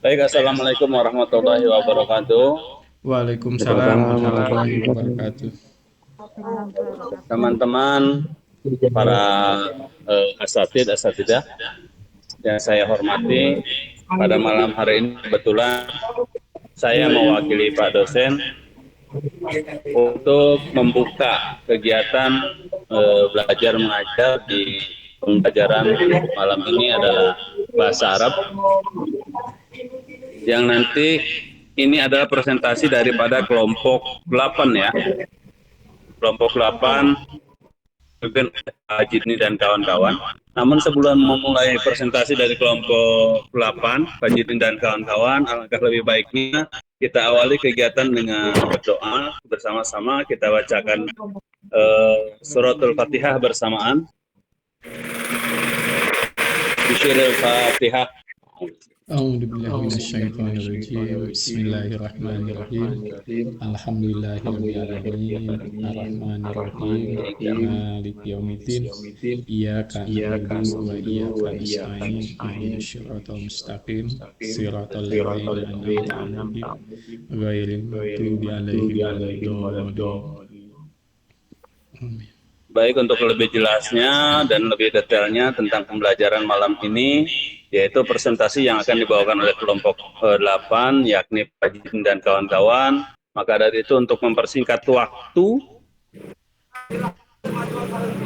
Baik, Assalamualaikum warahmatullahi wabarakatuh. Waalaikumsalam Waalaikumsalam warahmatullahi warahmatullahi wabarakatuh. Teman-teman, para asatidah yang saya hormati, pada malam hari ini kebetulan saya mewakili Pak dosen untuk membuka kegiatan belajar mengajar di pembelajaran malam ini adalah bahasa Arab, yang nanti ini adalah presentasi daripada kelompok 8 ya. Kelompok 8 mungkin Pak Jidni dan kawan-kawan. Namun sebelum memulai presentasi dari kelompok 8, Pak Jidni dan kawan-kawan, alangkah lebih baiknya kita awali kegiatan dengan berdoa bersama-sama. Kita bacakan suratul Fatihah bersamaan. Bismillahirrahmanirrahim. A'udzu billahi minasyaitonir rajim. Bismillahirrahmanirrahim. Alhamdulillahirabbil alamin. Arrahmanir rahim. Maliki yaumiddin. Iyyaka na'budu wa iyyaka nasta'in. Ihdinas shiratal mustaqim. Shiratal ladzina an'amta 'alaihim ghairil maghdubi 'alaihim waladdallin. Amin. Baik, untuk lebih jelasnya dan lebih detailnya tentang pembelajaran malam ini, yaitu presentasi yang akan dibawakan oleh kelompok 8, yakni Pak Jidin dan kawan-kawan. Maka dari itu, untuk mempersingkat waktu,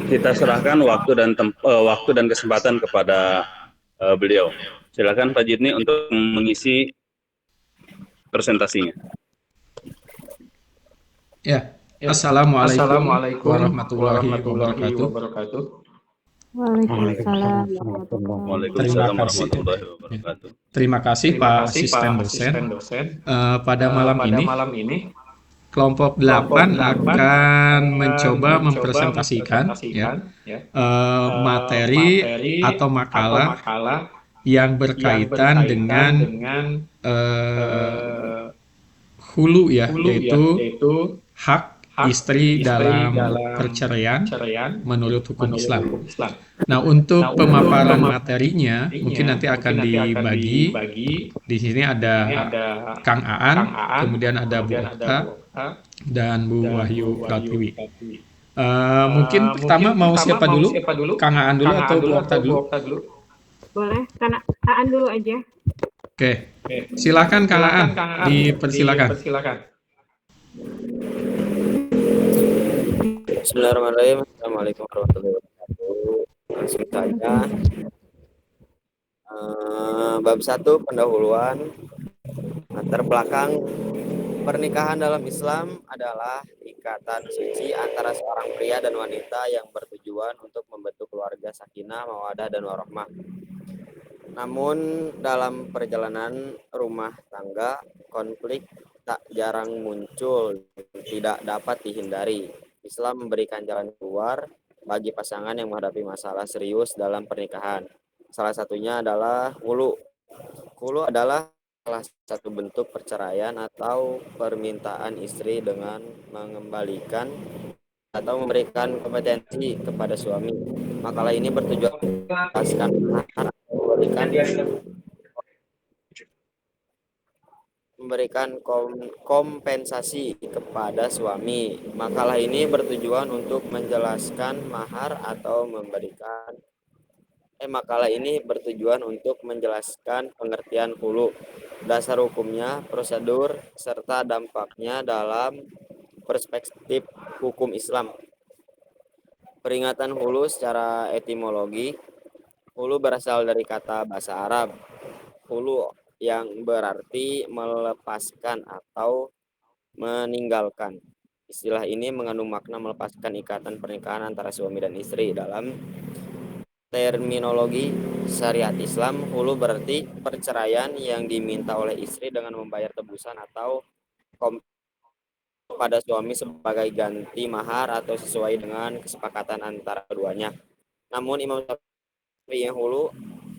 kita serahkan waktu dan kesempatan kepada beliau. Silakan Pak Jidni untuk mengisi presentasinya. Ya, Assalamualaikum Assalamualaikum warahmatullahi warahmatullahi wabarakatuh. wabarakatuh. Waalaikumsalam Waalaikumsalam Terima kasih. warahmatullahi wabarakatuh. Terima kasih Terima Pak kasih Asisten Pak Dosen. Asisten Dosen. Pada malam Pada ini, malam ini, kelompok 8 akan mencoba mempresentasikan ya, ya, materi atau makalah yang berkaitan dengan eh, hulu ya, hulu yaitu yaitu hak istri dalam perceraian menurut hukum Islam. Islam. Nah, untuk untuk pemaparan pemaparannya, materinya mungkin nanti akan dibagi. Di sini ada Kang Aan, kemudian ada Bu Okta, dan Bu Wahyu Pratiwi. Mungkin pertama mau siapa dulu? Kang Aan dulu atau Bu Okta dulu? Boleh, karena Aan dulu aja. Oke, silakan Kang Aan, dipersilakan. Bismillahirrahmanirrahim. Assalamualaikum warahmatullahi wabarakatuh. Langsung saja. Bab 1 pendahuluan. Latar belakang pernikahan dalam Islam adalah ikatan suci antara seorang pria dan wanita yang bertujuan untuk membentuk keluarga sakinah, mawaddah, dan warahmah. Namun dalam perjalanan rumah tangga, konflik tak jarang muncul, tidak dapat dihindari. Islam memberikan jalan keluar bagi pasangan yang menghadapi masalah serius dalam pernikahan. Salah satunya adalah khulu. Khulu adalah salah satu bentuk perceraian atau permintaan istri dengan mengembalikan atau memberikan kompetensi kepada suami. Makalah ini bertujuan menjelaskan memberikan kompensasi kepada suami. Makalah ini bertujuan untuk menjelaskan mahar atau memberikan makalah ini bertujuan untuk menjelaskan pengertian hulu, dasar hukumnya, prosedur, serta dampaknya dalam perspektif hukum Islam. Peringatan hulu secara etimologi. Hulu berasal dari kata bahasa Arab hulu yang berarti melepaskan atau meninggalkan. Istilah ini mengandung makna melepaskan ikatan pernikahan antara suami dan istri. Dalam terminologi syariat Islam, hulu berarti perceraian yang diminta oleh istri dengan membayar tebusan atau pada suami sebagai ganti mahar atau sesuai dengan kesepakatan antara keduanya. Namun Imam Syafi'i hulu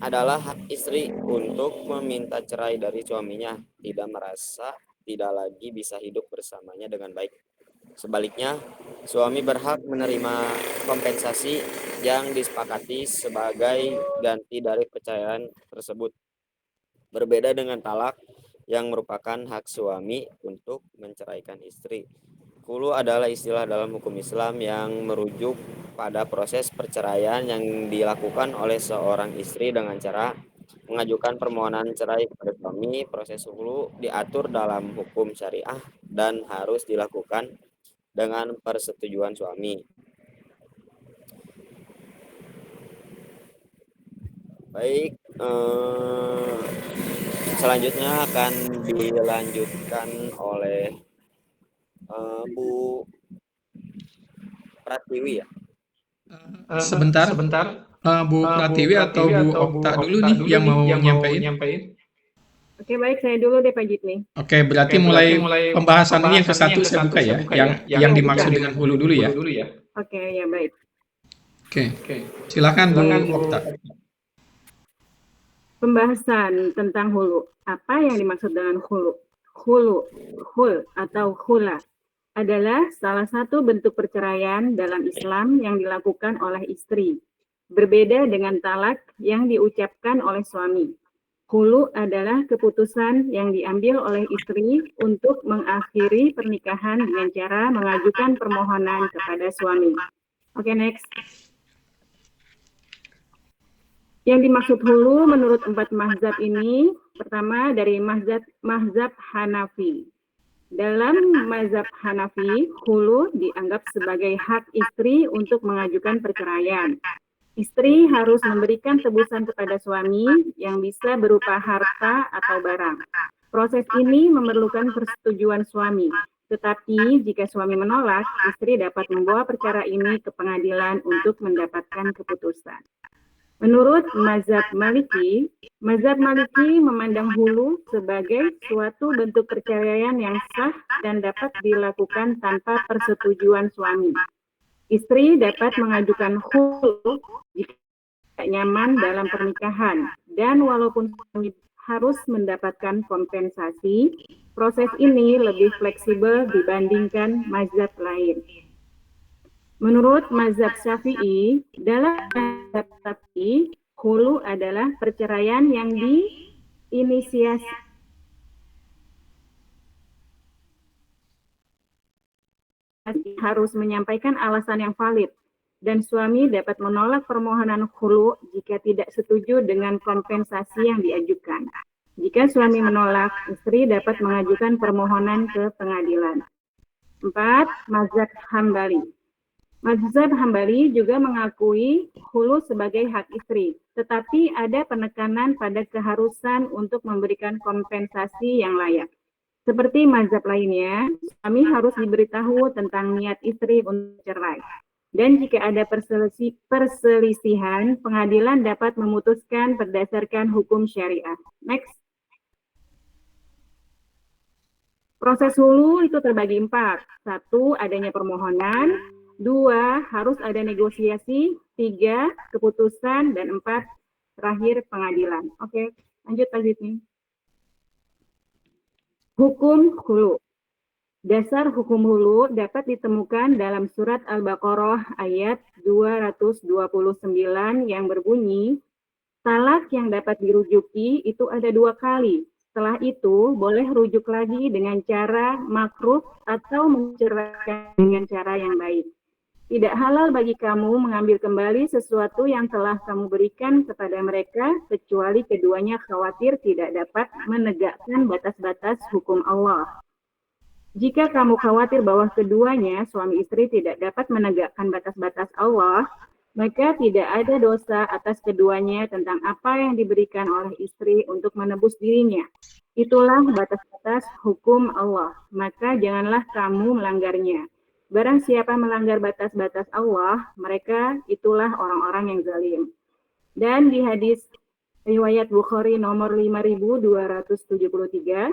adalah hak istri untuk meminta cerai dari suaminya, tidak merasa tidak lagi bisa hidup bersamanya dengan baik. Sebaliknya, suami berhak menerima kompensasi yang disepakati sebagai ganti dari perceraian tersebut. Berbeda dengan talak yang merupakan hak suami untuk menceraikan istri. Khulu adalah istilah dalam hukum Islam yang merujuk pada proses perceraian yang dilakukan oleh seorang istri dengan cara mengajukan permohonan cerai kepada suami. Proses khulu diatur dalam hukum syariah dan harus dilakukan dengan persetujuan suami. Baik, selanjutnya akan dilanjutkan oleh Bu Pratiwi ya. Sebentar, Bu Pratiwi atau Bu Okta dulu nih yang mau nyampein? Oke, baik, saya dulu deh Pak Jitni. Oke, berarti mulai pembahasan ini yang ke-1 saya buka ya, yang dimaksud dengan hulu dulu ya. Oke, ya baik. Oke, silakan Bu Okta. Pembahasan tentang hulu. Apa yang dimaksud dengan hulu? Hul atau hula adalah salah satu bentuk perceraian dalam Islam yang dilakukan oleh istri. Berbeda dengan talak yang diucapkan oleh suami. Hulu adalah keputusan yang diambil oleh istri untuk mengakhiri pernikahan dengan cara mengajukan permohonan kepada suami. Oke, next. Yang dimaksud hulu menurut 4 mazhab ini, pertama dari mazhab Hanafi. Dalam mazhab Hanafi, hulu dianggap sebagai hak istri untuk mengajukan perceraian. Istri harus memberikan tebusan kepada suami yang bisa berupa harta atau barang. Proses ini memerlukan persetujuan suami. Tetapi jika suami menolak, istri dapat membawa perkara ini ke pengadilan untuk mendapatkan keputusan. Menurut mazhab Maliki memandang hulu sebagai suatu bentuk perceraian yang sah dan dapat dilakukan tanpa persetujuan suami. Istri dapat mengajukan hulu jika tidak nyaman dalam pernikahan, dan walaupun suami harus mendapatkan kompensasi, proses ini lebih fleksibel dibandingkan mazhab lain. Menurut mazhab Syafi'i, dalam mazhab Syafi'i, hulu adalah perceraian yang diinisiasi harus menyampaikan alasan yang valid, dan suami dapat menolak permohonan hulu jika tidak setuju dengan kompensasi yang diajukan. Jika suami menolak, istri dapat mengajukan permohonan ke pengadilan. 4. Mazhab Hambali. Mazhab Hambali juga mengakui hulu sebagai hak istri, tetapi ada penekanan pada keharusan untuk memberikan kompensasi yang layak. Seperti mazhab lainnya, suami harus diberitahu tentang niat istri untuk cerai. Dan jika ada perselisihan, pengadilan dapat memutuskan berdasarkan hukum syariah. Next. Proses hulu itu terbagi 4. 1. Adanya permohonan. 2. Harus ada negosiasi. 3. Keputusan. Dan 4. Terakhir pengadilan. Oke, lanjut Pak Zidni. Hukum hulu. Dasar hukum hulu dapat ditemukan dalam surat Al-Baqarah ayat 229 yang berbunyi, talak yang dapat dirujuki itu ada 2 kali. Setelah itu, boleh rujuk lagi dengan cara makruh atau menceraikan dengan cara yang baik. Tidak halal bagi kamu mengambil kembali sesuatu yang telah kamu berikan kepada mereka, kecuali keduanya khawatir tidak dapat menegakkan batas-batas hukum Allah. Jika kamu khawatir bahwa keduanya, suami istri, tidak dapat menegakkan batas-batas Allah, maka tidak ada dosa atas keduanya tentang apa yang diberikan oleh istri untuk menebus dirinya. Itulah batas-batas hukum Allah, maka janganlah kamu melanggarnya. Barang siapa melanggar batas-batas Allah, mereka itulah orang-orang yang zalim. Dan di hadis riwayat Bukhari nomor 5273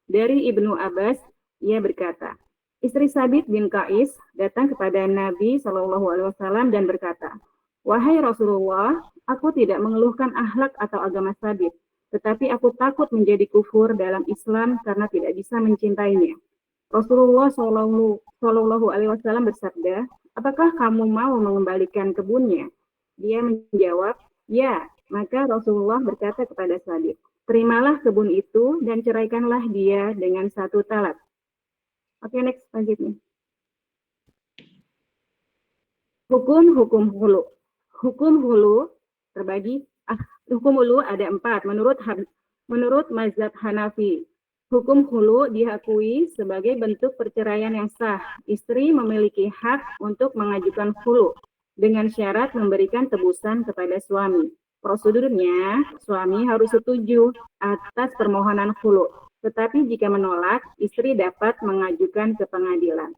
dari Ibnu Abbas, ia berkata, istri Sabit bin Qais datang kepada Nabi SAW dan berkata, wahai Rasulullah, aku tidak mengeluhkan akhlak atau agama Sabit, tetapi aku takut menjadi kufur dalam Islam karena tidak bisa mencintainya. Rasulullah SAW bersabda, apakah kamu mau mengembalikan kebunnya? Dia menjawab, ya. Maka Rasulullah berkata kepada Sabit, Terimalah kebun itu dan ceraikanlah dia dengan 1 talak. Oke, next selanjutnya. Hukum hulu. Hukum hulu terbagi, hukum hulu ada 4 menurut mazhab Hanafi. Hukum hulu diakui sebagai bentuk perceraian yang sah. Istri memiliki hak untuk mengajukan hulu dengan syarat memberikan tebusan kepada suami. Prosedurnya, suami harus setuju atas permohonan hulu. Tetapi jika menolak, istri dapat mengajukan ke pengadilan.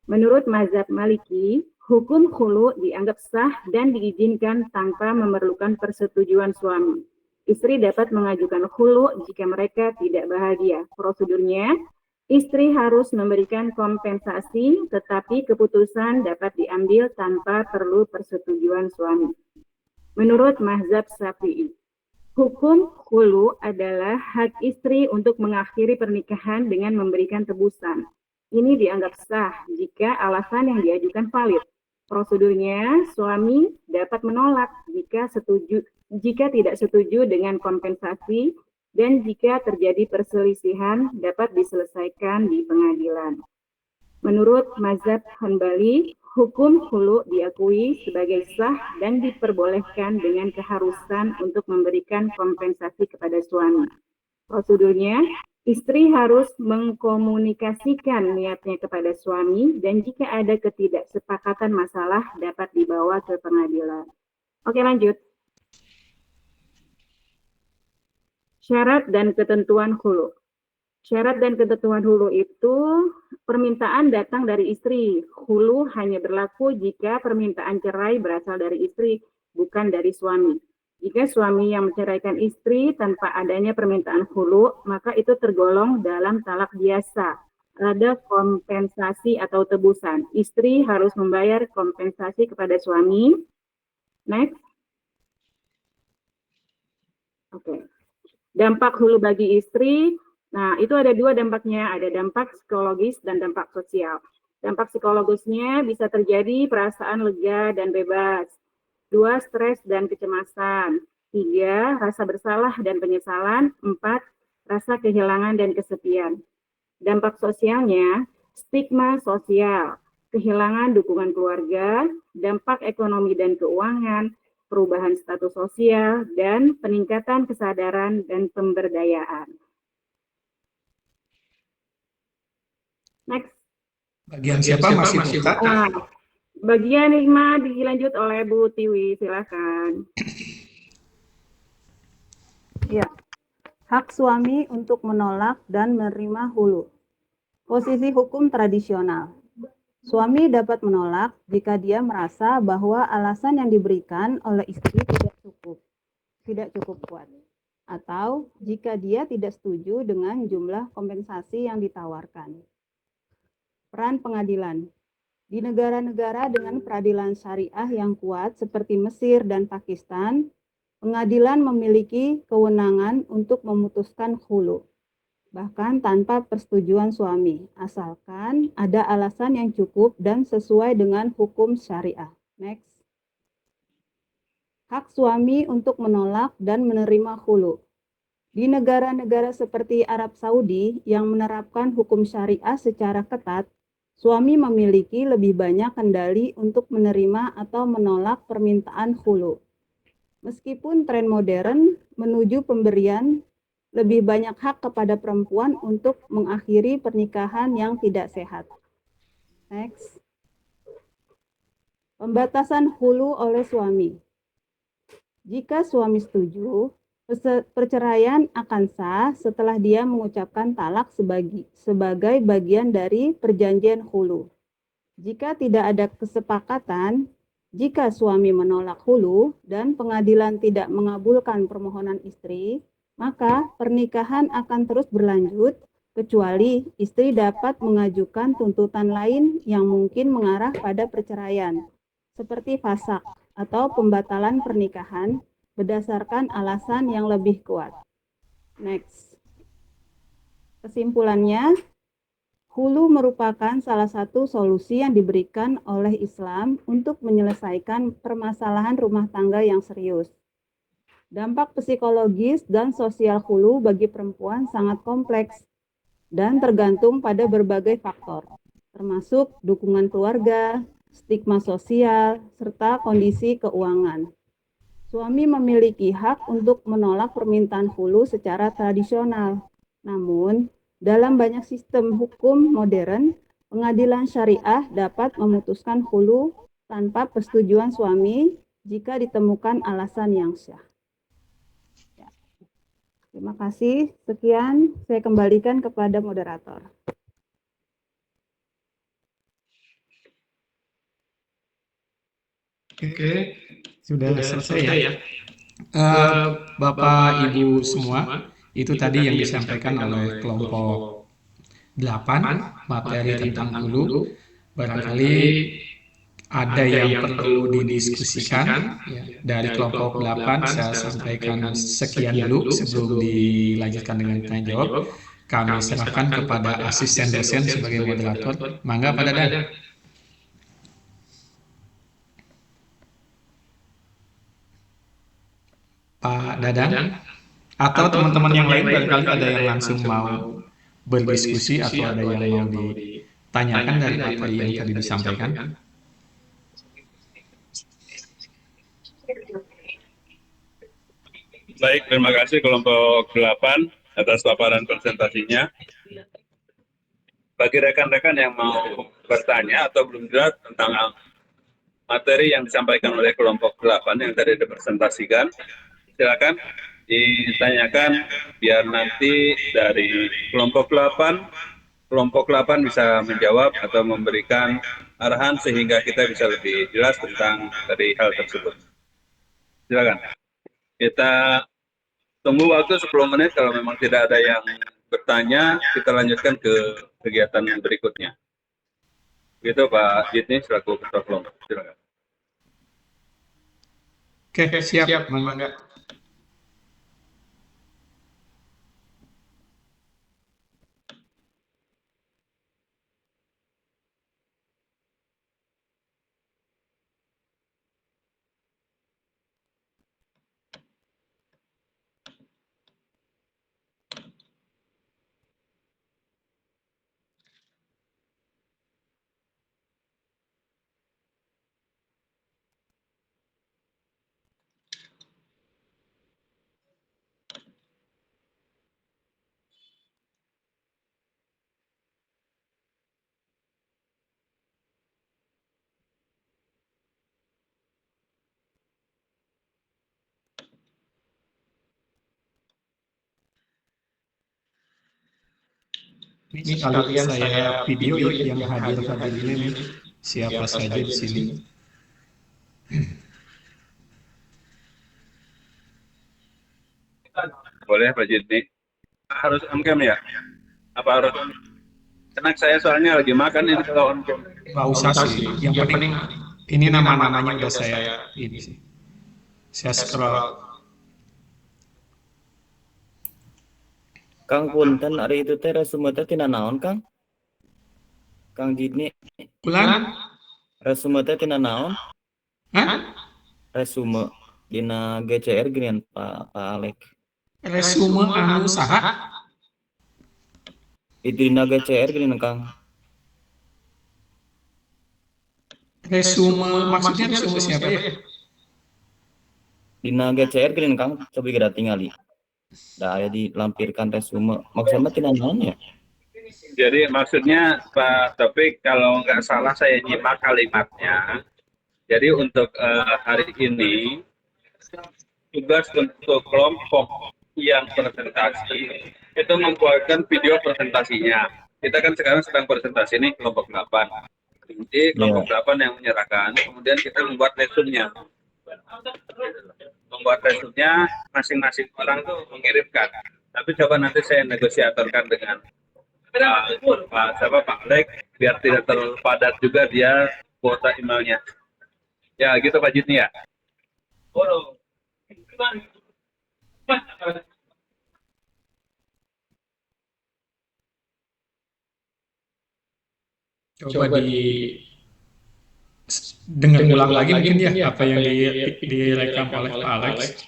Menurut mazhab Maliki, hukum hulu dianggap sah dan diizinkan tanpa memerlukan persetujuan suami. Istri dapat mengajukan hulu jika mereka tidak bahagia. Prosedurnya, istri harus memberikan kompensasi, tetapi keputusan dapat diambil tanpa perlu persetujuan suami. Menurut mazhab Syafi'i, hukum hulu adalah hak istri untuk mengakhiri pernikahan dengan memberikan tebusan. Ini dianggap sah jika alasan yang diajukan valid. Prosedurnya, suami dapat menolak jika tidak setuju dengan kompensasi dan jika terjadi perselisihan dapat diselesaikan di pengadilan. Menurut mazhab Hanbali, hukum hulu diakui sebagai sah dan diperbolehkan dengan keharusan untuk memberikan kompensasi kepada suami. Prosedurnya, istri harus mengkomunikasikan niatnya kepada suami dan jika ada ketidaksepakatan masalah dapat dibawa ke pengadilan. Oke, lanjut. Syarat dan ketentuan hulu. Syarat dan ketentuan hulu itu permintaan datang dari istri. Hulu hanya berlaku jika permintaan cerai berasal dari istri, bukan dari suami. Jika suami yang menceraikan istri tanpa adanya permintaan hulu, maka itu tergolong dalam talak biasa. Ada kompensasi atau tebusan. Istri harus membayar kompensasi kepada suami. Next. Oke. Dampak hulu bagi istri. Nah, itu ada 2 dampaknya, ada dampak psikologis dan dampak sosial. Dampak psikologisnya bisa terjadi perasaan lega dan bebas. 2, stres dan kecemasan. 3, rasa bersalah dan penyesalan. 4, rasa kehilangan dan kesepian. Dampak sosialnya, stigma sosial, kehilangan dukungan keluarga, dampak ekonomi dan keuangan, perubahan status sosial, dan peningkatan kesadaran dan pemberdayaan. Next. Bagian siapa masih buka? Bagian Hikmah dilanjut oleh Bu Tiwi, silakan. Ya, hak suami untuk menolak dan menerima hulu. Posisi hukum tradisional. Suami dapat menolak jika dia merasa bahwa alasan yang diberikan oleh istri tidak cukup kuat, atau jika dia tidak setuju dengan jumlah kompensasi yang ditawarkan. Peran pengadilan. Di negara-negara dengan peradilan syariah yang kuat seperti Mesir dan Pakistan, pengadilan memiliki kewenangan untuk memutuskan hulu, bahkan tanpa persetujuan suami, asalkan ada alasan yang cukup dan sesuai dengan hukum syariah. Next. Hak suami untuk menolak dan menerima hulu. Di negara-negara seperti Arab Saudi yang menerapkan hukum syariah secara ketat, suami memiliki lebih banyak kendali untuk menerima atau menolak permintaan hulu. Meskipun tren modern menuju pemberian lebih banyak hak kepada perempuan untuk mengakhiri pernikahan yang tidak sehat. Next. Pembatasan hulu oleh suami. Jika suami setuju, perceraian akan sah setelah dia mengucapkan talak sebagai bagian dari perjanjian hulu. Jika tidak ada kesepakatan, jika suami menolak hulu dan pengadilan tidak mengabulkan permohonan istri, maka pernikahan akan terus berlanjut kecuali istri dapat mengajukan tuntutan lain yang mungkin mengarah pada perceraian, seperti fasak atau pembatalan pernikahan berdasarkan alasan yang lebih kuat. Next. Kesimpulannya, hulu merupakan salah satu solusi yang diberikan oleh Islam untuk menyelesaikan permasalahan rumah tangga yang serius. Dampak psikologis dan sosial hulu bagi perempuan sangat kompleks dan tergantung pada berbagai faktor, termasuk dukungan keluarga, stigma sosial, serta kondisi keuangan. Suami memiliki hak untuk menolak permintaan hulu secara tradisional. Namun, dalam banyak sistem hukum modern, pengadilan syariah dapat memutuskan hulu tanpa persetujuan suami jika ditemukan alasan yang syah. Terima kasih. Sekian, saya kembalikan kepada moderator. Oke, sudah selesai ya. Bapak Ibu semua, itu tadi yang disampaikan oleh kelompok 8 materi tentang hulu. Barangkali ada yang perlu didiskusikan ya. Dari kelompok 8 saya sampaikan sekian dulu sebelum dilanjutkan dengan tanya jawab. Kami serahkan kepada asisten dosen sebagai moderator. Mangga Pak Dadan. Pak Dadan atau teman-teman yang lain barangkali ada yang langsung mau berdiskusi atau ada yang mau ditanyakan dari materi yang tadi disampaikan. Baik, terima kasih kelompok 8 atas paparan presentasinya. Bagi rekan-rekan yang mau bertanya atau belum jelas tentang materi yang disampaikan oleh kelompok 8 yang tadi dipresentasikan, silakan ditanyakan biar nanti dari kelompok 8 bisa menjawab atau memberikan arahan sehingga kita bisa lebih jelas tentang dari hal tersebut. Silakan. Kita tunggu waktu 10 menit, kalau memang tidak ada yang bertanya, kita lanjutkan ke kegiatan yang berikutnya. Begitu Pak Jitni selaku Ketua Kelompok. Silakan. Oke, siap. Mangga. Ini kalian saya video yang hadir ini siapa saja di sini. Boleh Pak Jitni. Harus on-cam ya? Apa harus? Anak saya soalnya lagi makan ini kalau on-cam. Nggak usah sih. Yang penting ini nama-namanya udah saya ini sih. Saya scroll. Kang punten ari itu teh resume teh tina naon Kang? Kang Jitni, Ulang? resume teh tina naon? Hah? Resume dina GCR geuningan Pak Alek. Resume anu saha? Itu dina GCR geuningan Kang. Resume maksudnya resume siapa ya? Dina GCR geuningan Kang, coba kita tingali. Da aya dilampirkan resume. Maksudnya tina naon ya? Jadi maksudnya Pak Taufik, kalau nggak salah saya nyimak kalimatnya. Jadi untuk hari ini tugas untuk kelompok yang presentasi itu membuatkan video presentasinya. Kita kan sekarang sedang presentasi nih kelompok 8. Jadi kelompok 8 yang menyerahkan, kemudian kita membuat resumenya. Membuat resumenya masing-masing orang tuh mengirimkan. Tapi coba nanti saya negosiatorkan dengan Pak Lek biar tidak terlalu padat juga dia kuota emailnya. Ya gitu Pak Jitni ya. Coba dengar ulang lagi mungkin ya apa yang direkam oleh Pak Alex.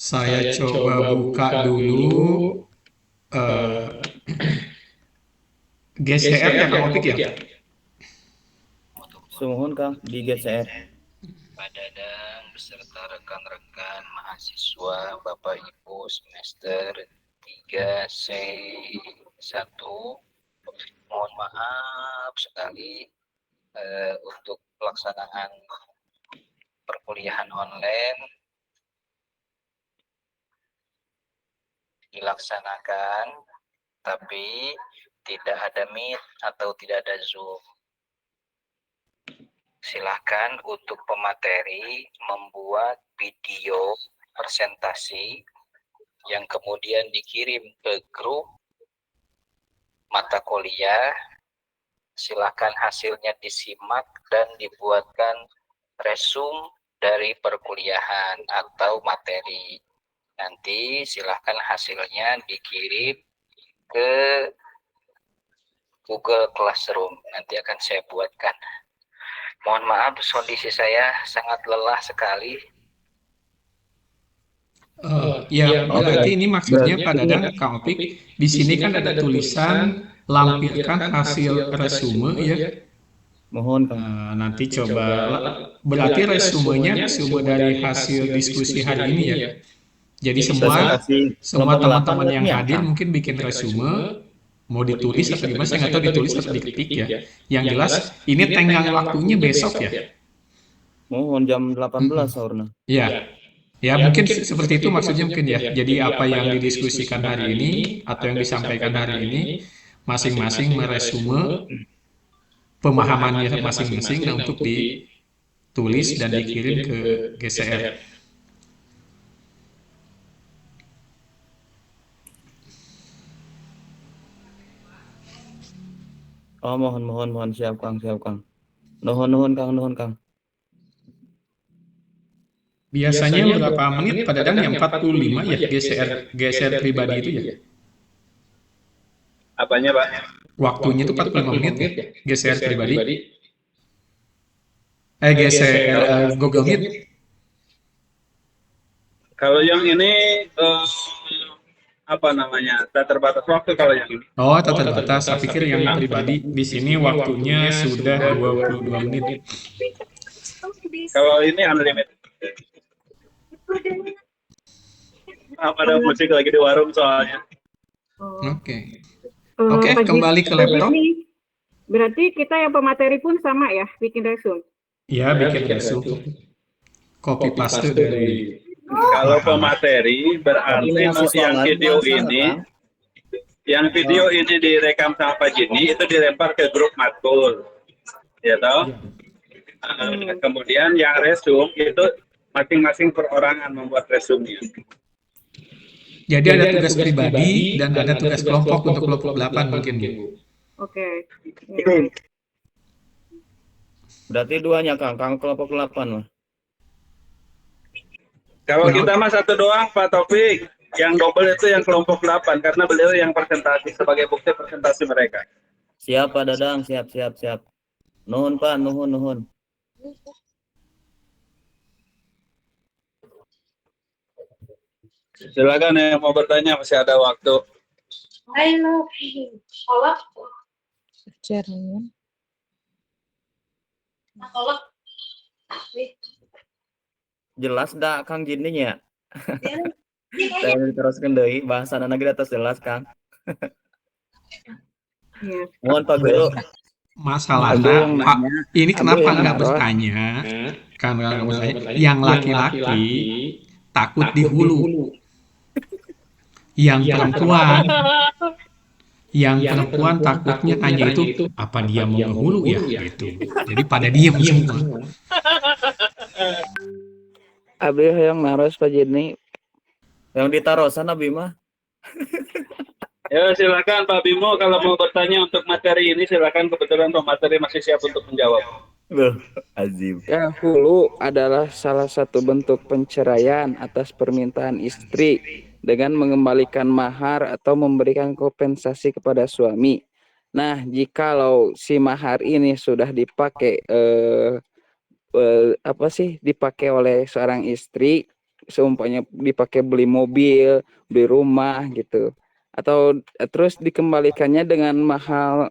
Saya coba buka dulu eh, GCR ya Kang Opik ya. Sumohon Kang di GCR. Pak Dadang beserta rekan-rekan mahasiswa Bapak Ibu semester 3 C1, mohon maaf sekali untuk pelaksanaan perkuliahan online dilaksanakan, tapi tidak ada Meet atau tidak ada Zoom. Silakan untuk pemateri membuat video presentasi yang kemudian dikirim ke grup mata kuliah. Silakan hasilnya disimak dan dibuatkan resume dari perkuliahan atau materi. Nanti silakan hasilnya dikirim ke Google Classroom. Nanti akan saya buatkan. Mohon maaf, kondisi saya sangat lelah sekali. Ya, berarti ini maksudnya Pak Dadang, Kang Opik, di sini kan ada tulisan lampirkan hasil resume ya. Mohon Kang. Nanti coba, berarti resumenya resume dari hasil diskusi hari ini ya. Jadi semua teman-teman yang hadir mungkin bikin resume, mau ditulis atau gimana, saya nggak tahu ditulis atau diketik ya. Yang jelas ini tenggang waktunya besok ya. Mohon jam 18 sahurna. Ya mungkin seperti itu maksudnya mungkin ya. Jadi apa yang didiskusikan hari ini atau yang disampaikan hari ini, masing-masing meresume pemahamannya masing-masing, nah untuk ditulis dan dikirim ke GCR. Oh, mohon siap Kang. Nuhun Kang. Biasanya berapa menit Pak Dadang? Yang 45 ya GCR pribadi itu ya? Apanya, Pak? Waktunya itu 45 menit ya GCR pribadi? GCR Google Meet. Kalau yang ini apa namanya? Tak terbatas waktu kalau yang ini. Oh, tak terbatas. Saya pikir yang pribadi di sini waktunya sudah 22 menit. Kalau ini unlimited. Ada musik lagi di warung soalnya. Oke, kembali ke laptop. Berarti kita yang pemateri pun sama ya, bikin resume? Ya, bikin resume. Copy paste dari... Kalau pemateri berarti yang video ini direkam sama Pak Jini itu dilempar ke grup matkul, ya toh. Kemudian yang resume itu masing-masing perorangan membuat resume-nya. Jadi ada tugas pribadi dan ada tugas kelompok untuk kelompok 8 mungkin Bu. Oke. Berarti duanya Kang kelompok 8 mah. Kalau kita mah satu doang Pak Taufik, yang double itu yang kelompok 8 karena beliau yang presentasi sebagai bukti presentasi mereka. Siap Pak Dadang, siap. Nuhun Pak, nuhun. Silakan yang mau bertanya, masih ada waktu. Jelas dah Kang Jininya. Saya teruskan deui bahasana lagi atas jelas Kang. Mohon Pak Guru. Masalahnya Pak, ini kenapa nggak bertanya? Karena nggak bertanya. Yang laki-laki takut di hulu. Yang perempuan takutnya tanya itu apa dia mau ke hulu ya gitu. Jadi pada diam semua. Abi yang naros Pak Jini. Yang ditarosan Abi mah. Ya silakan Pak Bimo kalau mau bertanya untuk materi ini silakan, kebetulan pemateri masih siap untuk menjawab. Azim. Ya, hulu adalah salah satu bentuk penceraian atas permintaan istri dengan mengembalikan mahar atau memberikan kompensasi kepada suami. Nah, jikalau si mahar ini sudah dipakai dipakai oleh seorang istri, seumpamanya dipakai beli mobil, beli rumah gitu. Atau terus dikembalikannya dengan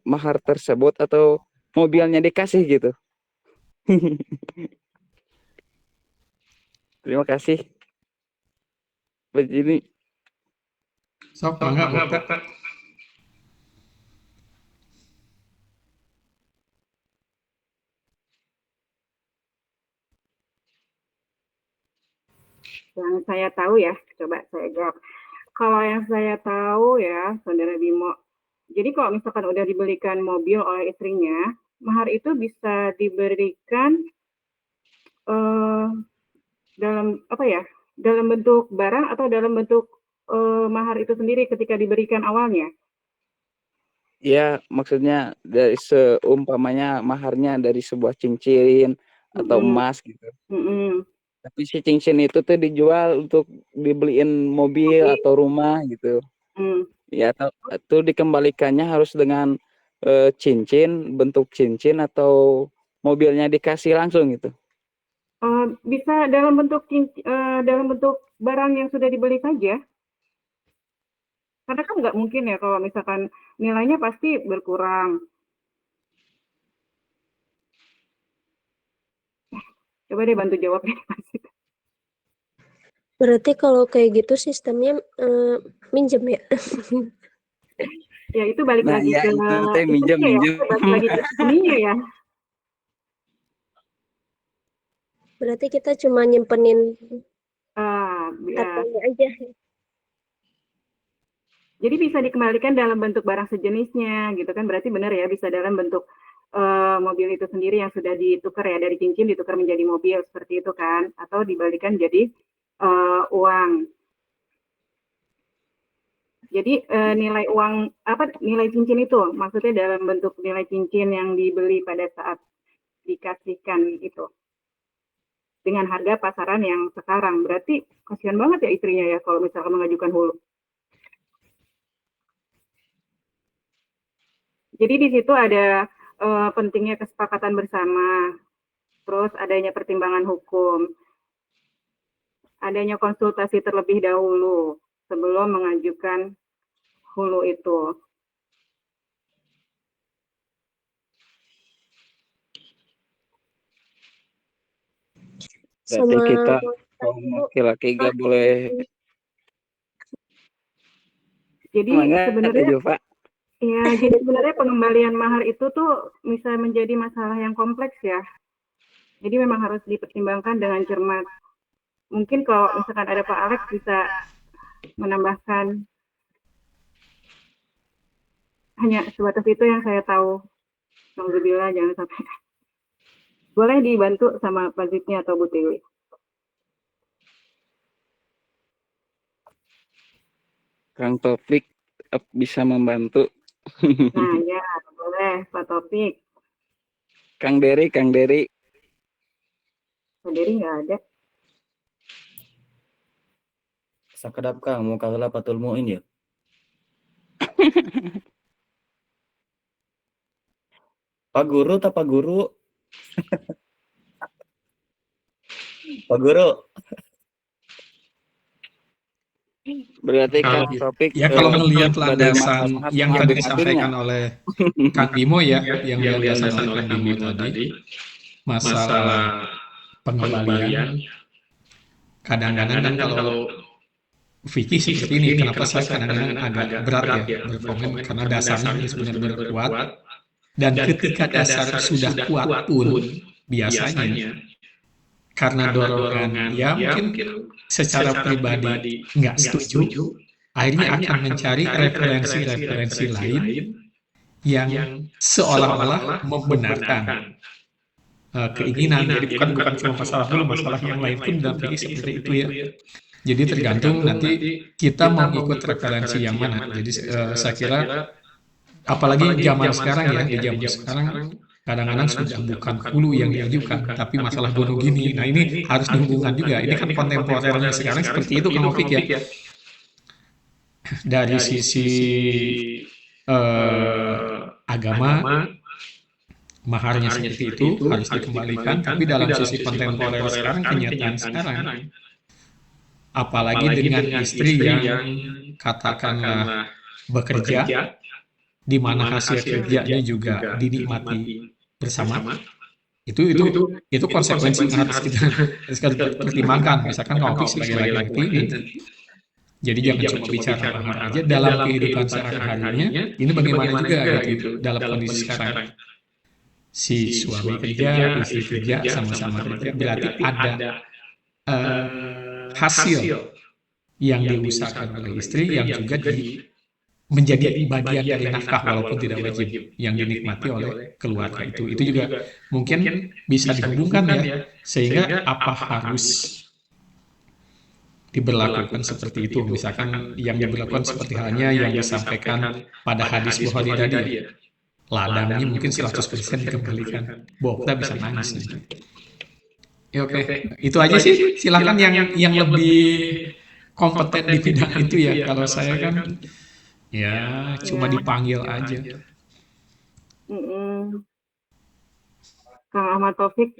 mahar tersebut atau mobilnya dikasih gitu. Terima kasih. Begini. Sok, mangga Bokta. Yang saya tahu ya, coba saya jawab. Kalau yang saya tahu ya, Saudara Bimo, jadi kalau misalkan udah dibelikan mobil oleh istrinya, mahar itu bisa diberikan dalam apa ya? Dalam bentuk barang atau dalam bentuk mahar itu sendiri ketika diberikan awalnya? Ya, maksudnya dari seumpamanya maharnya dari sebuah cincin atau emas gitu. Tapi si cincin itu tuh dijual untuk dibeliin mobil atau rumah gitu. Ya, atau dikembalikannya harus dengan cincin, bentuk cincin atau mobilnya dikasih langsung gitu. Bisa dalam bentuk barang yang sudah dibeli saja. Karena kan nggak mungkin ya kalau misalkan nilainya pasti berkurang. Coba deh bantu jawab nih. Berarti kalau kayak gitu sistemnya minjem ya? Ya itu balik lagi ya, ke itu minjem. balik lagi ke ininya ya. Berarti kita cuma nyimpenin hartanya aja. Jadi bisa dikembalikan dalam bentuk barang sejenisnya gitu kan, berarti benar ya, bisa dalam bentuk mobil itu sendiri yang sudah ditukar ya, dari cincin ditukar menjadi mobil seperti itu kan, atau dibalikan jadi uang. Jadi nilai uang nilai cincin itu maksudnya dalam bentuk nilai cincin yang dibeli pada saat dikasihkan itu dengan harga pasaran yang sekarang. Berarti kasihan banget ya istrinya ya kalau misalkan mengajukan hulu. Jadi di situ ada pentingnya kesepakatan bersama, terus adanya pertimbangan hukum, adanya konsultasi terlebih dahulu sebelum mengajukan hulu itu. Berarti kita kaum laki-laki gak boleh. Jadi sebenarnya ya, jadi sebenarnya pengembalian mahar itu tuh bisa menjadi masalah yang kompleks ya. Jadi memang harus dipertimbangkan dengan cermat. Mungkin kalau misalkan ada Pak Alex bisa menambahkan, hanya sebatas itu yang saya tahu. Alhamdulillah, jangan sampai. Boleh dibantu sama Pak Zidni atau Bu Tiwi. Kang Taufik bisa membantu. Nah ya, boleh Pak Taufik. Kang Dery. Kang Dery nggak ada. Sakedap Kang, mau kalah patul muin ya? Pak Guru tak Pak Guru? Pak Guru. Berarti Kang Taufik ya kalau melihat landasan yang tadi disampaikan oleh Kang Bimo ya, yang landasan oleh Kang Bimo tadi, masalah pengembalian, kadang-kadang kan kalau fikih seperti ini, kenapa saya kadang-kadang agak berat ya berkomen, karena dasarnya ini sebenarnya kuat, dan ketika dasar sudah kuat pun biasanya karena dorongan ya mungkin secara pribadi nggak setuju, akhirnya akan mencari referensi-referensi lain yang seolah-olah membenarkan keinginan. Jadi bukan cuma masalah dulu, masalah yang lain pun dalam fikih seperti itu ya. Jadi tergantung nanti kita mau ikut referensi yang mana. Jadi saya kira apalagi zaman sekarang ya, di zaman sekarang kadang-kadang sudah bukan hulu yang diajukan, tapi masalah bunuh gini. Nah ini harus dihubungkan juga. Ini kan kontemporernya sekarang seperti itu Kang Taufik ya. Dari sisi agama, maharnya seperti itu harus dikembalikan, tapi dalam sisi kontemporer sekarang, kenyataan sekarang, apalagi dengan istri yang katakanlah bekerja, di mana hasil kerjanya juga dinikmati bersama. Itu konsekuensi yang harus kita pertimbangkan. Misalkan Kang Opik sebagai laki-laki nih, jadi jangan cuma bicara mahar aja dalam kehidupan sehari-harinya. Ini bagaimana juga gitu dalam kondisi sekarang. Si suami kerja, istri kerja, sama-sama kerja, berarti ada hasil yang diusahakan oleh istri yang juga menjadi bagian dari nafkah walaupun tidak wajib yang dinikmati oleh keluarga itu. Itu juga mungkin bisa dihubungkan ya, sehingga apa harus diberlakukan seperti itu. Misalkan yang diberlakukan seperti halnya yang disampaikan pada hadis Bukhari tadi, ladangnya mungkin 100% dikembalikan. Kita bisa nangis nih. Ya, oke. Itu aja sih. Silakan yang lebih kompeten di bidang itu ya. Kalau saya kan ya cuma dipanggil aja. Kang Ahmad Taufik.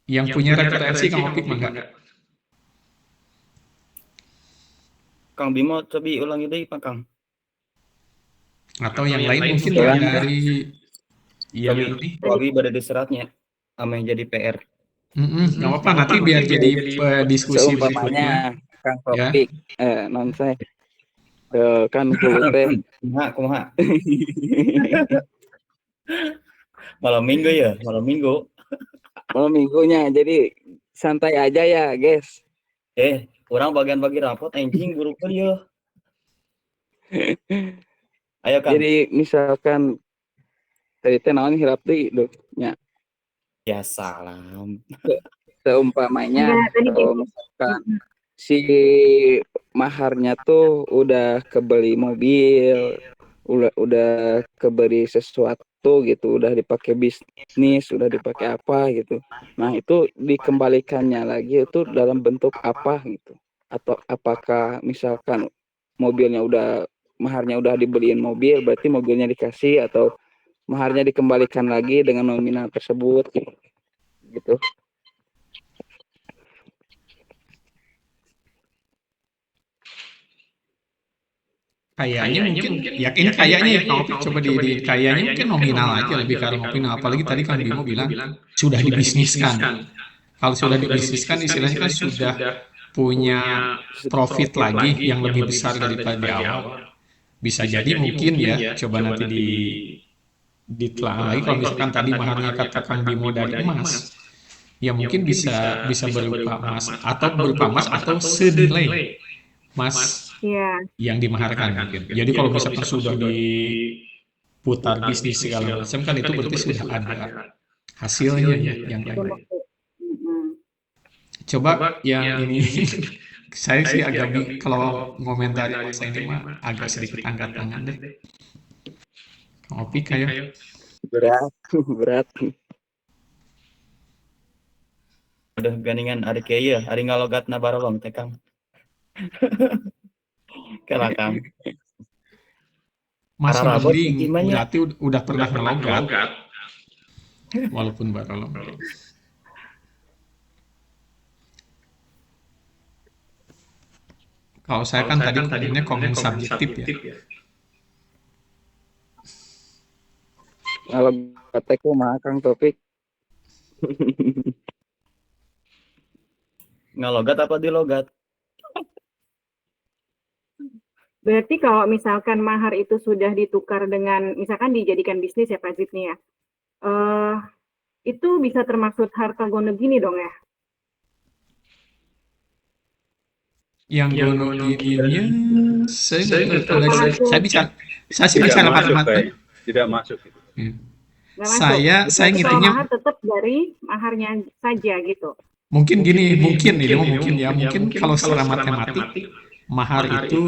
Yang punya referensi Kang Opik mah enggak? Kang Bimo, coba ulangi deh Pak Kang. Atau yang lain mungkin dari yang ini. Wabi pada diseratnya, sama yang jadi PR. Nggak apa-apa, nanti biar jadi diskusi Seumpamanya berikutnya. Kang Topik, non saya kan hulu teh kumaha. Malam minggu ya, malam minggu. Malam minggunya, jadi santai aja ya, guys. Orang bagian bagi rapot anjing guru kerja. Ayo Kang. Jadi misalkan tadi teh naon hirap deui nya. Ya salam. Seumpamanya kalau misalkan si maharnya tuh udah kebeli mobil, udah kebeli sesuatu gitu, udah dipakai bisnis, udah dipakai apa gitu. Nah, itu dikembalikannya lagi itu dalam bentuk apa gitu. Atau apakah misalkan maharnya udah dibeliin mobil, berarti mobilnya dikasih, atau maharnya dikembalikan lagi dengan nominal tersebut gitu. Kayaknya mungkin ya ini kayaknya ya Kang Opik coba di kayaknya mungkin nominal aja lebih karena nominal, apalagi tadi kan Bimo bilang sudah dibisniskan. Kalau sudah dibisniskan istilahnya kan sudah punya profit lagi yang lebih besar daripada di awal. Bisa jadi mungkin ya, coba nanti ditelaah lagi kalau misalkan tadi maharnya katakan Bimo dari emas. Ya mungkin bisa berupa emas atau senilai emas yang dimaharkan mungkin. Jadi kalau misalkan sudah diputar bisnis segala macam kan itu berarti sudah ada hasilnya yang lain. Coba yang ini saya sih agak kalau ngomentari masa ini mah agak sedikit angkat tangan deh. Kopi kayak berat. Udah ganingan ari kieu ya, ari ngalogatna barolong teh Kang. Kala Kang. Mas Mending berarti udah pernah ngelogat walaupun barolong. Kalau saya kan tadi ngomongnya komen subjektif ya. Kalau kataku mah Kang Topik. Ngalogat apa dilogat? Berarti kalau misalkan mahar itu sudah ditukar dengan, misalkan dijadikan bisnis ya Pak Zid nih ya, itu bisa termaksud harta gono gini dong ya? Yang gono gininya, saya sih bisa lepas tidak masuk. Saya ngitungnya mahar tetap dari maharnya saja gitu. Mungkin kalau secara matematik mahar itu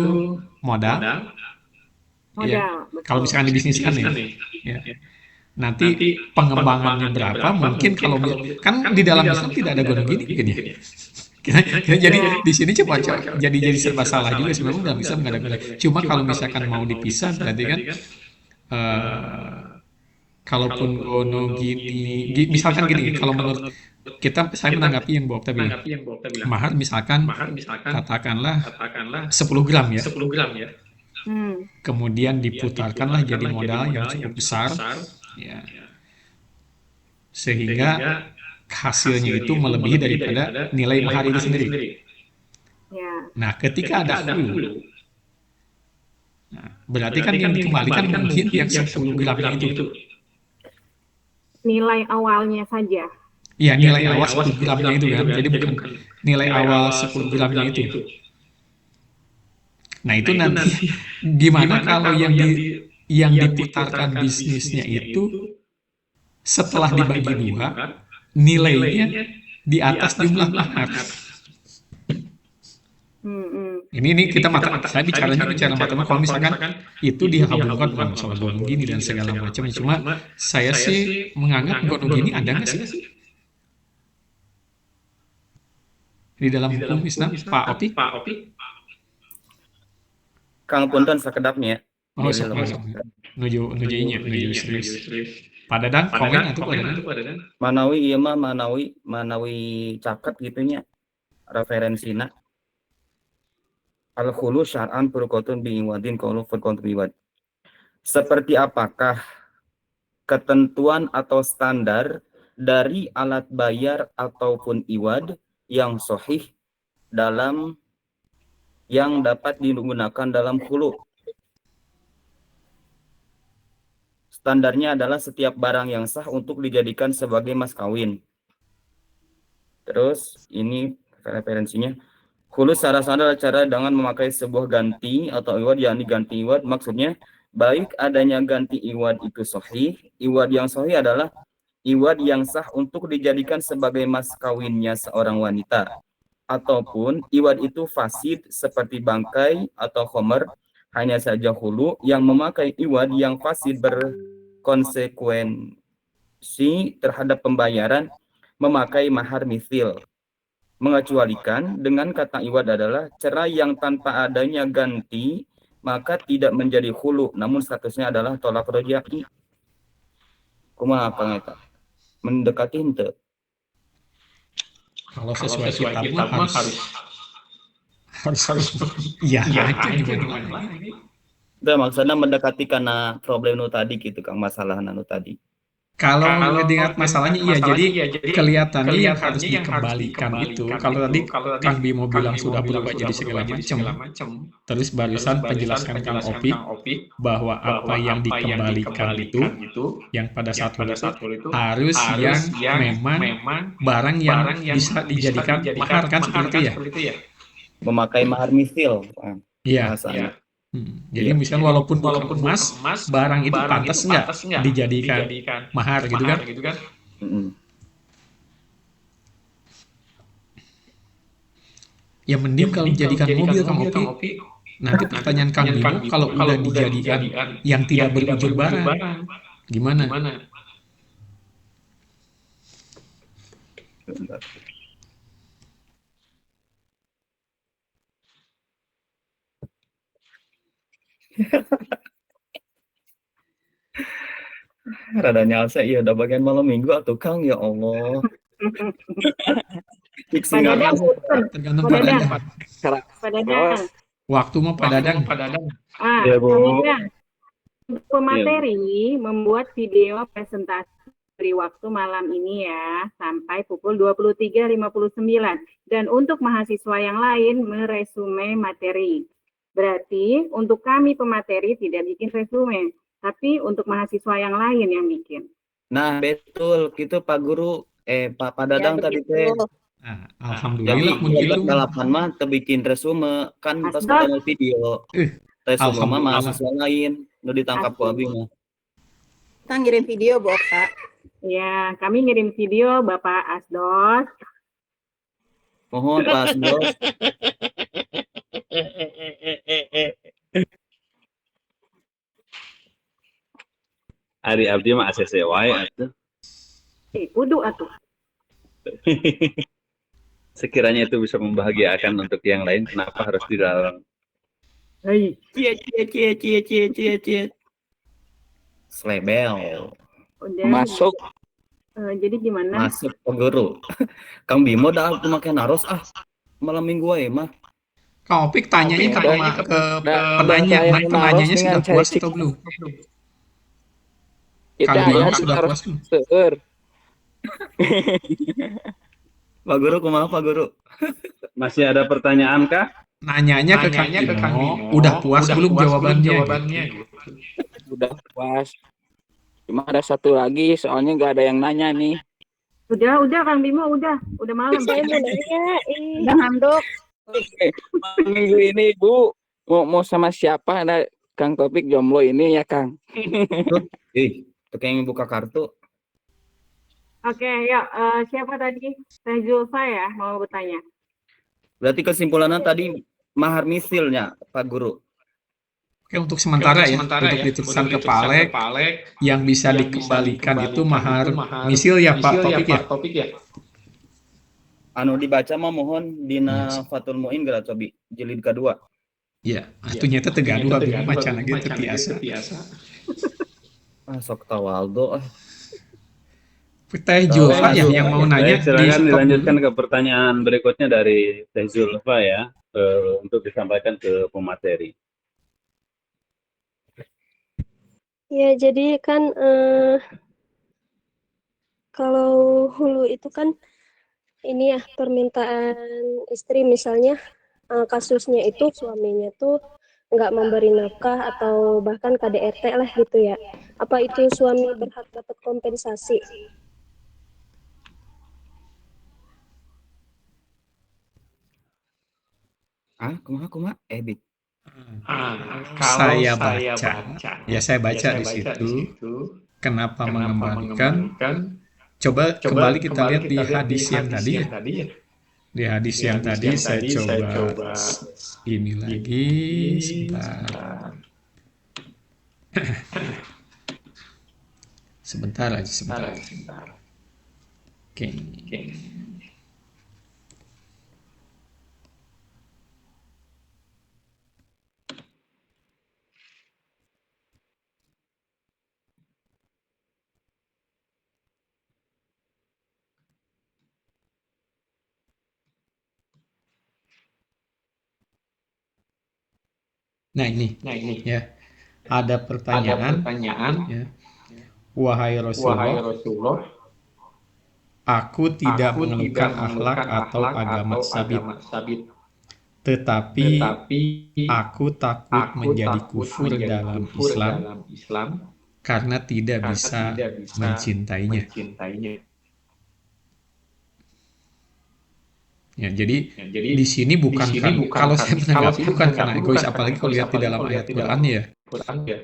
modal. Ya. Kalau misalkan dibisniskan ya. Nanti pengembangannya berapa? Mungkin kalau kan di dalam Islam tidak ada gono gini kan ya. Jadi di sini coba jadi serba salah juga sebenarnya dalam Islam nggak ada gono. Cuma kalau misalkan mau dipisah berarti kan kalaupun gono gini, misalkan gini, kalau menurut saya menanggapi yang Bu Okta bilang. Mahar misalkan katakanlah 10 gram ya. Kemudian diputarkanlah jadi modal yang cukup besar, ya, sehingga hasilnya itu melebihi daripada nilai mahar itu sendiri. Ya. Nah, ketika ada hulu, nah, berarti kan yang dikembalikan mungkin yang 10 gramnya itu. Nilai awalnya saja. Iya, nilai awal 10 gramnya itu kan. Jadi bukan nilai awal 10 gramnya itu. Nah, itu nanti gimana kalau yang diputarkan bisnisnya itu setelah dibagi dua, nilainya di atas jumlah mahar. Ini kita saya bicara matematika. Kalau misalkan itu dihubungkan dengan masalah gonung gini dan segala macam. Cuma saya sih menganggap gonung gini ada nggak sih di dalam hukum Islam, Pak Opi? Kang punten sakedapnya. Oh, nuju serius. Pak Dadang, komen atau Pak Dadang? Manawi ieu mah manawi caket gitunya referensina. Al-khulu syar'an furqatun bi'iwadin qaulu furqatun bi'iwad. Seperti apakah ketentuan atau standar dari alat bayar ataupun iwad yang sahih dalam yang dapat digunakan dalam khulu? Standarnya adalah setiap barang yang sah untuk dijadikan sebagai mas kawin. Terus ini referensinya. Khulu secara sadar cara dengan memakai sebuah ganti atau iwad, yakni ganti iwad. Maksudnya baik adanya ganti iwad itu sahih. Iwad yang sahih adalah iwad yang sah untuk dijadikan sebagai mas kawinnya seorang wanita. Ataupun iwad itu fasid seperti bangkai atau khomer. Hanya saja khulu yang memakai iwad yang fasid berkonsekuensi terhadap pembayaran memakai mahar mithil. Mengecualikan dengan kata iwad adalah cerai yang tanpa adanya ganti maka tidak menjadi khulu, namun statusnya adalah tolak rojaki. Kumaha pangeta? Mendekati henteu? Kalau sesuai kitab mah harus iya aja gimana. Udah maksudnya mendekati karena problem nu tadi gitu Kang, masalah nu tadi. Kalau melihat masalahnya iya, jadi kelihatannya yang harus dikembalikan itu, kalau tadi Kang Bimo bilang sudah berubah jadi segala macam, terus barusan penjelasan Kang Opi bahwa apa yang dikembalikan itu, yang pada saat itu harus yang memang barang yang bisa dijadikan mahar kan seperti itu ya? Memakai mahar misil. Iya. Jadi misalnya walaupun bukan emas, barang itu pantas nggak dijadikan mahar gitu kan? Ya mending kalau dijadikan mobil Kang Opi. Nanti pertanyaan Kang Bimo, kalau udah dijadikan yang tidak berujung barang, gimana? Rada nyalse iya udah bagian malam minggu atuh Kang, ya Allah. Tergantung Pak Dadang. Waktu mau Pak Dadang. Ya, Bu. Pemateri membuat video presentasi beri waktu malam ini ya sampai pukul 23.59 dan untuk mahasiswa yang lain meresume materi. Berarti untuk kami pemateri tidak bikin resume, tapi untuk mahasiswa yang lain yang bikin. Nah, betul. Gitu Pak Guru, Pak Dadang tadi teh. Nah, alhamdulillah mungkin dalapan mah teu bikin resume, kan pas ada video. Resume mah mahasiswa lain, nu ditangkap ku abi mah. Kita ngirim video, Bu Okta. Ya, kami ngirim video Bapak Asdos. Mohon Pak Asdos. Ari abdi mah ACC wae atuh. Kudu atuh. Sekiranya itu bisa membahagiakan untuk yang lain, kenapa harus di dalam? Hei, cie. Slebel. Masuk. Jadi gimana? Masuk Pak Guru. Kang Bimo dah aku makan naros malam minggu aja mah. Kang Opik tanyanya ke, penanya, saya penanyanya dengan sudah cari puas atau belum? Kita Kang Bimo ya sudah harus puas belum? seueur. Pak Guru kumaha Pak Guru? Masih ada pertanyaan kah? Nanyanya ke Kang Bimo, udah puas belum jawabannya? Gitu. Udah puas. Cuma ada satu lagi, soalnya nggak ada yang nanya nih. Udah Kang Bimo, udah malam. Saya mau nanya, Udah ngantuk. Minggu ini Bu mau sama siapa? Ada Kang Topik jomblo ini ya Kang. Tuh yang buka kartu. Oke, yuk. Siapa tadi? Teh Zulfa ya mau bertanya. Berarti kesimpulannya tadi mahar misilnya Pak Guru. Oke, untuk sementara untuk dituliskan ke Palek, yang bisa dikembalikan itu mahar misil ya Pak Topik ya? Anu dibaca mah mohon dina Fathul Muin geura cobi jilid kedua. Iya, atuh nyata tegaduh abi macan lagi teu tiasa. Sok tawaldo Teh Zulfa ya yang mau nanya. Silakan dilanjutkan ke pertanyaan berikutnya dari Teh Zulfa ya, untuk disampaikan ke pemateri. ya jadi kan kalau hulu itu kan ini ya permintaan istri misalnya kasusnya itu suaminya tuh nggak memberi nafkah atau bahkan KDRT lah gitu ya. Apa itu suami berhak dapat kompensasi? Kumaha Bit. Saya baca, saya baca di situ. Kenapa mengembalikan? Coba kembali kita lihat di hadis yang tadi ya. Di hadis yang tadi saya coba ini lagi sebentar. Sebentar aja. Oke. Nah ini ya, ada pertanyaan ya. Wahai Rasulullah, aku tidak mengeluhkan akhlak atau agama sabit, tetapi aku takut menjadi kufur dalam Islam karena tidak bisa mencintainya. Ya, jadi di sini bukan kalau saya menanggapi bukan karena egois, apalagi kalau lihat di dalam ayat Quran ya.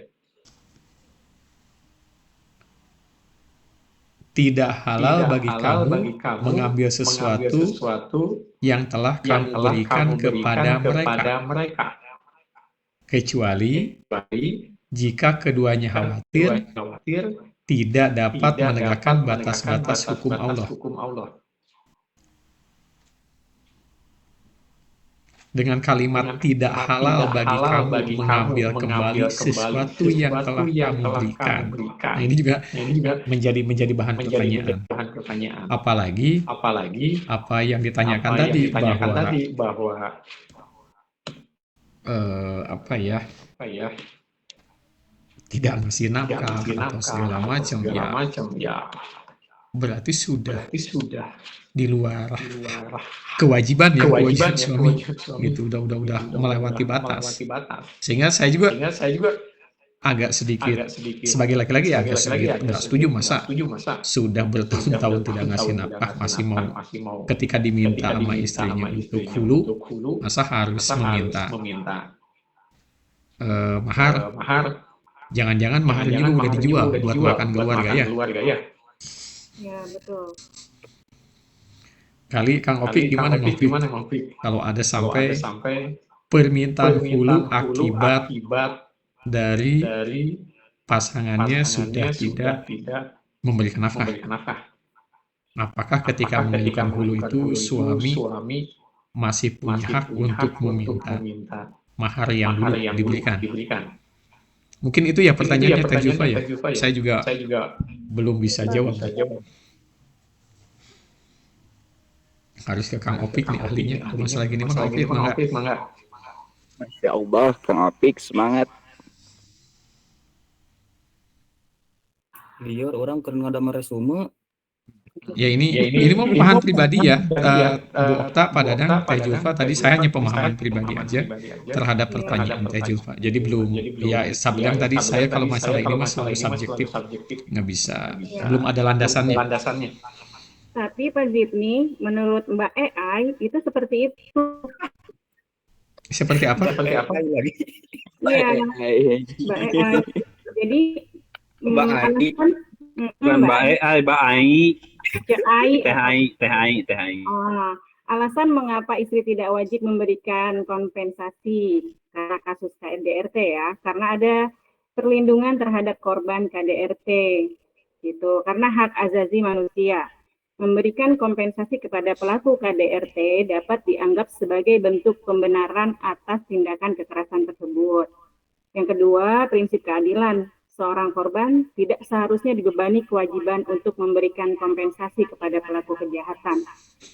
Tidak halal bagi kamu mengambil sesuatu yang telah kamu berikan kepada mereka, kecuali jika keduanya khawatir tidak dapat menegakkan batas-batas hukum Allah. Dengan kalimat tidak halal bagi kamu mengambil kembali sesuatu yang telah kamu berikan. Nah, ini juga menjadi bahan pertanyaan. Apalagi apa yang ditanyakan tadi bahwa tidak ngasih nafkah atau segala macam ya. Berarti sudah di luar kewajiban suami gitu, udah melewati batas. Sehingga saya juga agak sedikit sebagai laki-laki agak sedikit nggak setuju, masa sudah bertahun-tahun tidak ngasih nafkah masih mau ketika diminta sama istrinya untuk hulu masa harus meminta mahar. Jangan-jangan mahar ini udah dijual buat makan keluarga ya. Ya, betul. Kali Kang Opik gimana kalau ada sampai permintaan hulu akibat dari pasangannya sudah tidak memberikan nafkah. Apakah ketika memberikan hulu itu suami masih punya hak untuk meminta mahar yang dulu diberikan? Mungkin itu ya pertanyaannya Teh Zulfa ya. Saya juga belum bisa jawab. Harus ke Kang Opik nih ahlinya. Masalah gini mah Kang Opik mah enggak. Masya Allah, Kang Opik semangat. Lior orang keren ada meresume. Ya ini mau pemahaman pribadi ya. Bu Okta, Pak Dadang, Teh Julfa, tadi saya hanya pemahaman pribadi aja terhadap pertanyaan Teh Julfa. Jadi belum, ya saya bilang tadi saya kalau masalah ini mah selalu subjektif, nggak bisa, belum ada landasannya. Tapi Pak Zidni, menurut Mbak AI itu seperti itu. Seperti apa? Iya, Mbak AI. Jadi Mbak AI. alasan Bukan Mbak AI, Mbak AI. THI. THI. Oh, alasan mengapa istri tidak wajib memberikan kompensasi karena kasus KDRT ya, karena ada perlindungan terhadap korban KDRT gitu, karena hak azazi manusia. Memberikan kompensasi kepada pelaku KDRT dapat dianggap sebagai bentuk pembenaran atas tindakan kekerasan tersebut. Yang kedua, prinsip keadilan. Seorang korban tidak seharusnya dibebani kewajiban untuk memberikan kompensasi kepada pelaku kejahatan.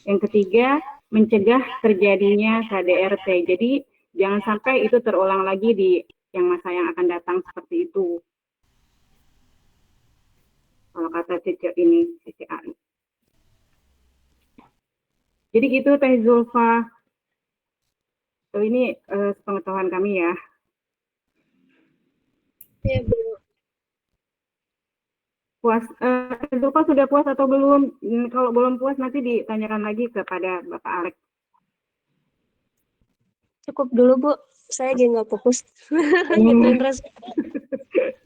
Yang ketiga, mencegah terjadinya KDRT. Jadi jangan sampai itu terulang lagi di yang masa yang akan datang seperti itu. Kalau kata Cici ini, Cici AI. Jadi gitu Teh Zulfa. Ini pengetahuan kami ya. Ya, Bu. Puas, Zulfa sudah puas atau belum? Kalau belum puas nanti ditanyakan lagi kepada Bapak Alex. Cukup dulu, Bu. Saya lagi nggak fokus. Gitu terus.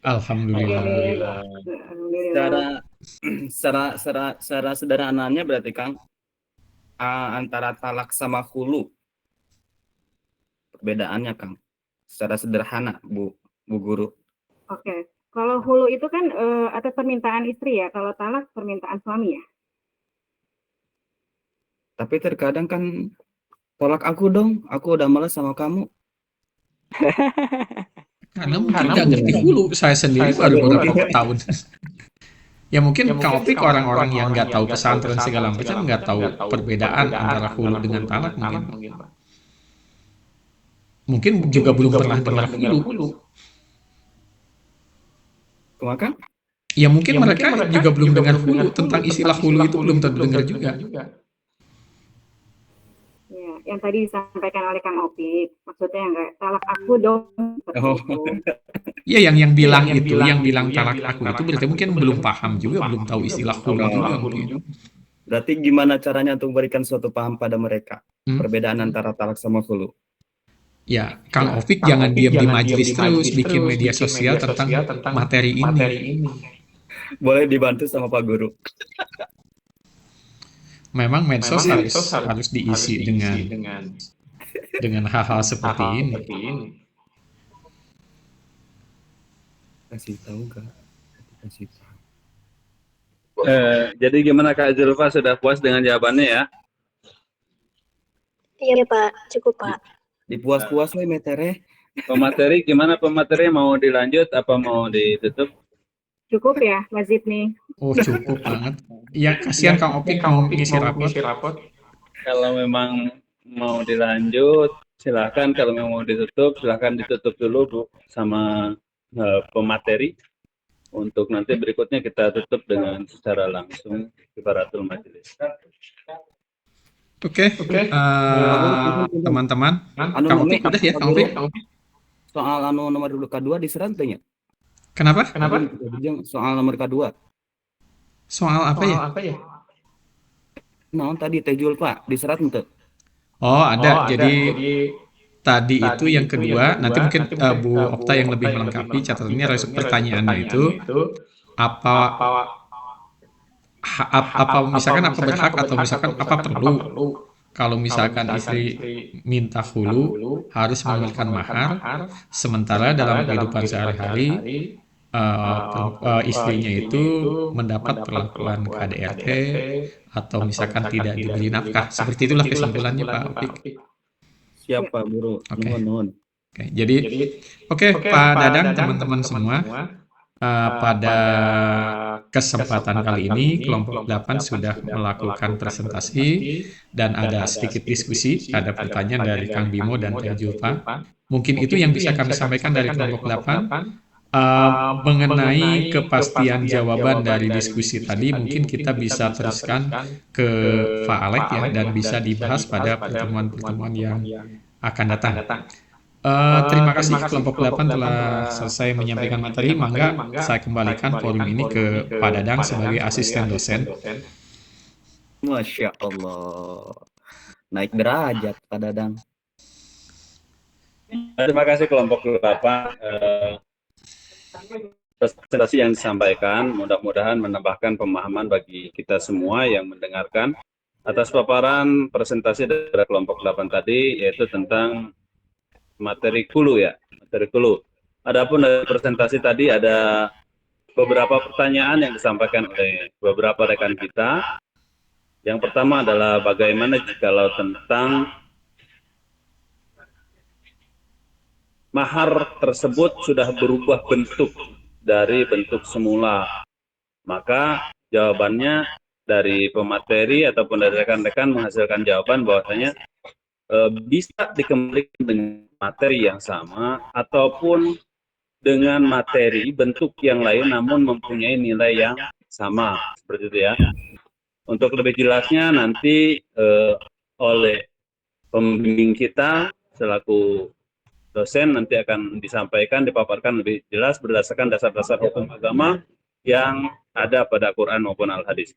Alhamdulillah. Secara sederhananya berarti Kang, antara talak sama hulu perbedaannya Kang, secara sederhana Bu Guru. Oke. Kalau hulu itu kan atas permintaan istri ya, kalau talak permintaan suami ya. Tapi terkadang kan tolak aku dong, aku udah malas sama kamu. Karena mungkin nggak ngerti hulu, saya sendiri baru beberapa tahun. Ya mungkin Kang Opik orang-orang yang nggak tahu pesantren segala macam nggak tahu perbedaan antara hulu dengan talak mungkin. Mungkin juga belum pernah dengar hulu. Maka? Ya mungkin mereka juga belum dengar hulu, tentang istilah hulu itu belum tentu dengar juga. Ya, yang tadi disampaikan oleh Kang Opik, maksudnya nggak talak aku dong. Iya, yang bilang itu, yang bilang talak aku itu berarti mungkin belum paham juga, belum tahu istilah hulu juga mungkin. Berarti gimana caranya untuk memberikan suatu paham pada mereka perbedaan antara talak sama hulu? Ya, Kang Opik jangan diam di majelis terus, bikin media sosial tentang materi ini. Boleh dibantu sama Pak Guru. Memang medsos harus diisi dengan hal-hal seperti ini. Kasih tahu Kak. Kasih tahu. Jadi gimana Kak Zulfa, sudah puas dengan jawabannya ya? Iya Pak, cukup Pak. Dipuas-puas we metere. Pemateri gimana, pemateri mau dilanjut apa mau ditutup? Cukup ya, Wazid nih. Oh cukup banget. Ya kasihan Kang Opik mau ngisi rapot. Kalau memang mau dilanjut silahkan, kalau memang mau ditutup silahkan ditutup dulu Bu sama pemateri. Untuk nanti berikutnya kita tutup dengan secara langsung kifaratul majelis. Oke. Teman-teman, Kang Opik udah ya, Kang Opik? Soal nomor kedua diserang tanya. Kenapa? Soal nomor kedua. Soal apa ya? Nah, tadi Teh Julfa diserat untuk. Oh, ada. Jadi tadi itu yang kedua, nanti mungkin Bu Okta yang lebih melengkapi catatannya, pertanyaannya itu apa misalkan apa berhak atau misalkan apa perlu kalau misalkan istri minta hulu harus memberikan mahar, sementara dalam kehidupan sehari-hari istrinya itu mendapat perlakuan KDRT atau misalkan tidak diberi nafkah. Seperti itulah kesimpulannya Pak Opik. Siapa Guru? Oke. Jadi Pak Dadang, teman-teman semua, pada kesempatan kali ini kelompok 8 sudah melakukan presentasi dan ada sedikit diskusi, ada pertanyaan dari Kang Bimo dan Teh Julfa. Mungkin itu yang bisa kami sampaikan dari kelompok 8. Mengenai kepastian jawaban dari diskusi tadi, mungkin kita bisa teruskan ke Pak Alek ya, dan bisa dibahas pada pertemuan-pertemuan yang akan datang. Terima kasih kelompok 8 telah selesai menyampaikan materi. Mangga saya kembalikan forum ini ke Pak Dadang sebagai asisten dosen. Masya Allah. Naik derajat Pak Dadang. Terima kasih kelompok 8. Presentasi yang disampaikan mudah-mudahan menambahkan pemahaman bagi kita semua yang mendengarkan atas paparan presentasi dari kelompok 8 tadi, yaitu tentang materi hulu ya, materi hulu. Adapun dari presentasi tadi ada beberapa pertanyaan yang disampaikan oleh beberapa rekan kita. Yang pertama adalah bagaimana jikalau tentang mahar tersebut sudah berubah bentuk dari bentuk semula. Maka jawabannya dari pemateri ataupun dari rekan-rekan menghasilkan jawaban bahwasanya bisa dikembalikan dengan materi yang sama ataupun dengan materi bentuk yang lain namun mempunyai nilai yang sama, seperti itu ya. Untuk lebih jelasnya nanti oleh pembimbing kita selaku dosen nanti akan disampaikan, dipaparkan lebih jelas berdasarkan dasar-dasar hukum agama yang ada pada Quran maupun Al-Hadis.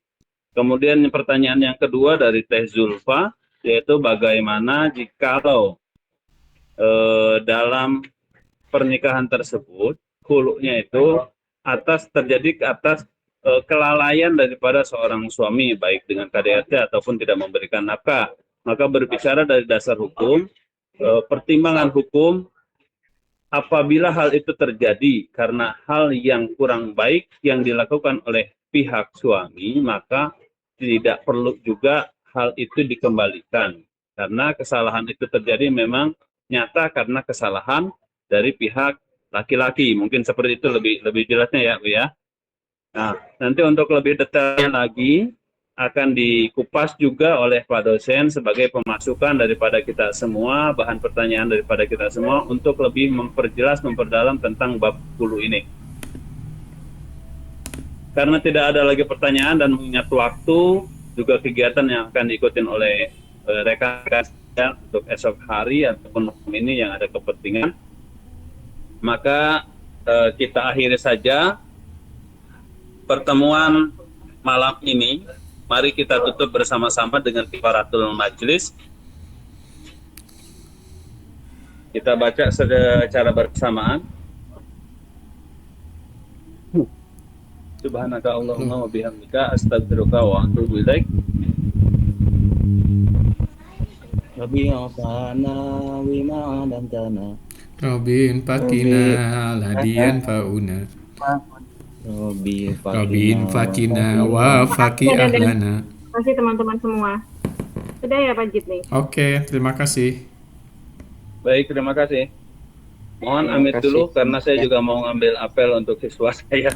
Kemudian pertanyaan yang kedua dari Teh Zulfa, yaitu bagaimana jikalau dalam pernikahan tersebut hulunya itu terjadi atas kelalaian daripada seorang suami baik dengan KDRT ataupun tidak memberikan nafkah. Maka berbicara dari dasar hukum, pertimbangan hukum apabila hal itu terjadi karena hal yang kurang baik yang dilakukan oleh pihak suami, maka tidak perlu juga hal itu dikembalikan karena kesalahan itu terjadi memang nyata karena kesalahan dari pihak laki-laki. Mungkin seperti itu lebih jelasnya ya Bu ya. Nah, nanti untuk lebih detailnya lagi akan dikupas juga oleh Pak dosen sebagai pemasukan daripada kita semua, bahan pertanyaan daripada kita semua untuk lebih memperjelas, memperdalam tentang bab hulu ini. Karena tidak ada lagi pertanyaan dan mengingat waktu, juga kegiatan yang akan diikutin oleh rekan-rekan untuk esok hari ataupun malam ini yang ada kepentingan, maka kita akhiri saja pertemuan malam ini. Mari kita tutup bersama-sama dengan kifaratul majlis. Kita baca secara bersamaan. Subhanaka Allahumma wa bihamdika astaghfiruka wa atubu ilaik. Rabbi afana wima adantana. Robin Pakina Ladian Fauna. Robin Fakina wa Faki Ahlana. Terima kasih teman-teman semua. Sudah ya Pak Jit nih. Oke, terima kasih. Baik, terima kasih. Mohon amit dulu karena saya juga mau ngambil apel untuk siswa saya.